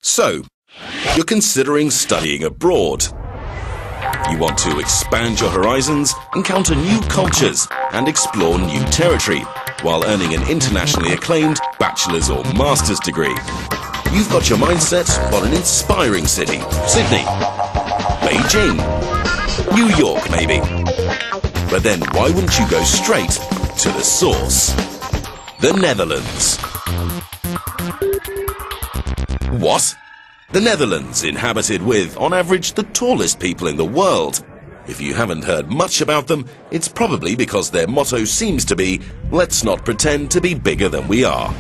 So, you're considering studying abroad. You want to expand your horizons, encounter new cultures, and explore new territory, while earning an internationally acclaimed bachelor's or master's degree. You've got your mindset on an inspiring city: Sydney, Beijing, New York maybe. But then why wouldn't you go straight to the source? The Netherlands. What? The Netherlands, inhabited with, on average, the tallest people in the world. If you haven't heard much about them, it's probably because their motto seems to be, let's not pretend to be bigger than we are.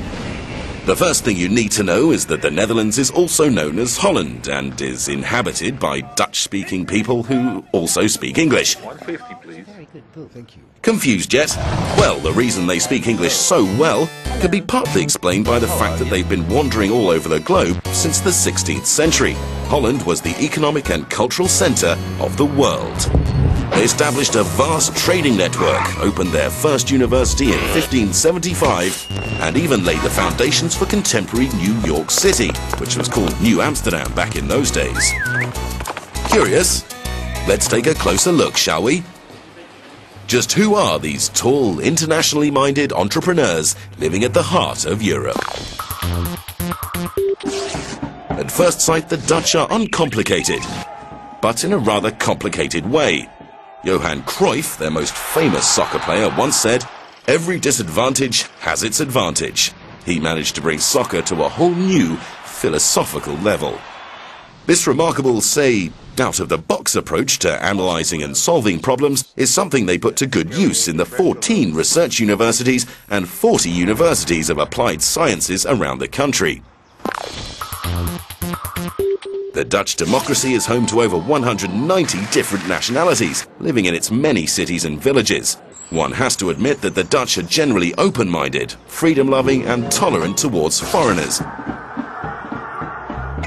The first thing you need to know is that the Netherlands is also known as Holland and is inhabited by Dutch-speaking people who also speak English. 150, please. Very good, Bill, thank you. Confused yet? Well, the reason they speak English so well can be partly explained by the fact that they've been wandering all over the globe since the 16th century. Holland was the economic and cultural centre of the world. They established a vast trading network, opened their first university in 1575, and even laid the foundations for contemporary New York City, which was called New Amsterdam back in those days. Curious? Let's take a closer look, shall we? Just who are these tall, internationally minded entrepreneurs living at the heart of Europe? At first sight, the Dutch are uncomplicated, but in a rather complicated way. Johan Cruyff, their most famous soccer player, once said, "Every disadvantage has its advantage." He managed to bring soccer to a whole new philosophical level. This remarkable, say, out-of-the-box approach to analysing and solving problems is something they put to good use in the 14 research universities and 40 universities of applied sciences around the country. The Dutch democracy is home to over 190 different nationalities, living in its many cities and villages. One has to admit that the Dutch are generally open-minded, freedom-loving and tolerant towards foreigners.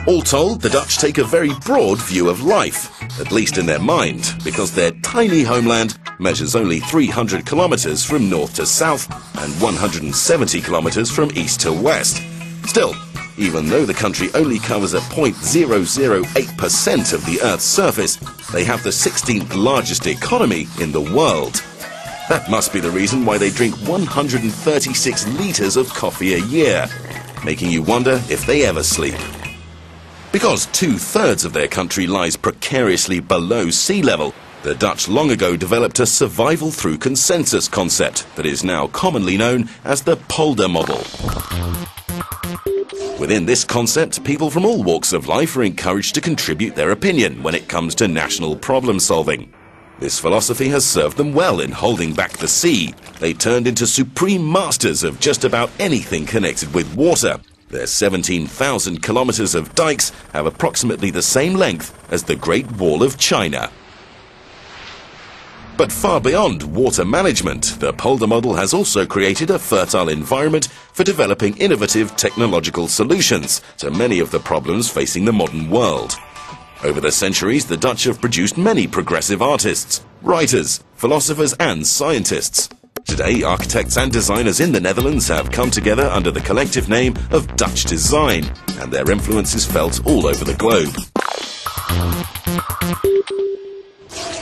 All told, the Dutch take a very broad view of life, at least in their mind, because their tiny homeland measures only 300 kilometers from north to south and 170 kilometers from east to west. Still, even though the country only covers a 0.008% of the Earth's surface, they have the 16th largest economy in the world. That must be the reason why they drink 136 litres of coffee a year, making you wonder if they ever sleep. Because 2/3 of their country lies precariously below sea level, the Dutch long ago developed a survival through consensus concept that is now commonly known as the polder model. Within this concept, people from all walks of life are encouraged to contribute their opinion when it comes to national problem solving. This philosophy has served them well in holding back the sea. They turned into supreme masters of just about anything connected with water. Their 17,000 kilometers of dikes have approximately the same length as the Great Wall of China. But far beyond water management, the polder model has also created a fertile environment for developing innovative technological solutions to many of the problems facing the modern world. Over the centuries, the Dutch have produced many progressive artists, writers, philosophers and scientists. Today, architects and designers in the Netherlands have come together under the collective name of Dutch design, and their influence is felt all over the globe.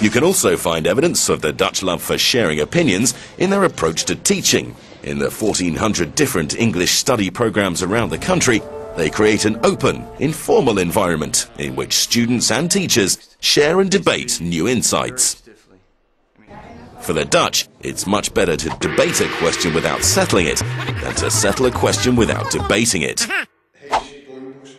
You can also find evidence of the Dutch love for sharing opinions in their approach to teaching. In the 1,400 different English study programs around the country, they create an open, informal environment in which students and teachers share and debate new insights. For the Dutch, it's much better to debate a question without settling it than to settle a question without debating it.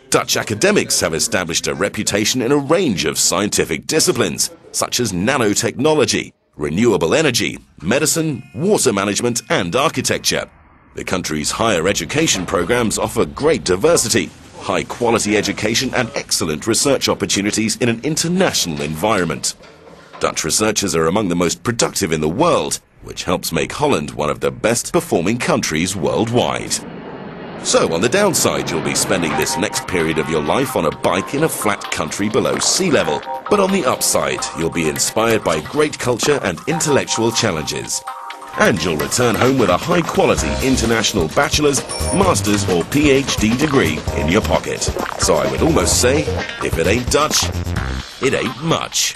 Dutch academics have established a reputation in a range of scientific disciplines, such as nanotechnology, renewable energy, medicine, water management and architecture. The country's higher education programs offer great diversity, high-quality education and excellent research opportunities in an international environment. Dutch researchers are among the most productive in the world, which helps make Holland one of the best-performing countries worldwide. So, on the downside, you'll be spending this next period of your life on a bike in a flat country below sea level. But on the upside, you'll be inspired by great culture and intellectual challenges. and you'll return home with a high-quality international bachelor's, master's or PhD degree in your pocket. So I would almost say, if it ain't Dutch, it ain't much.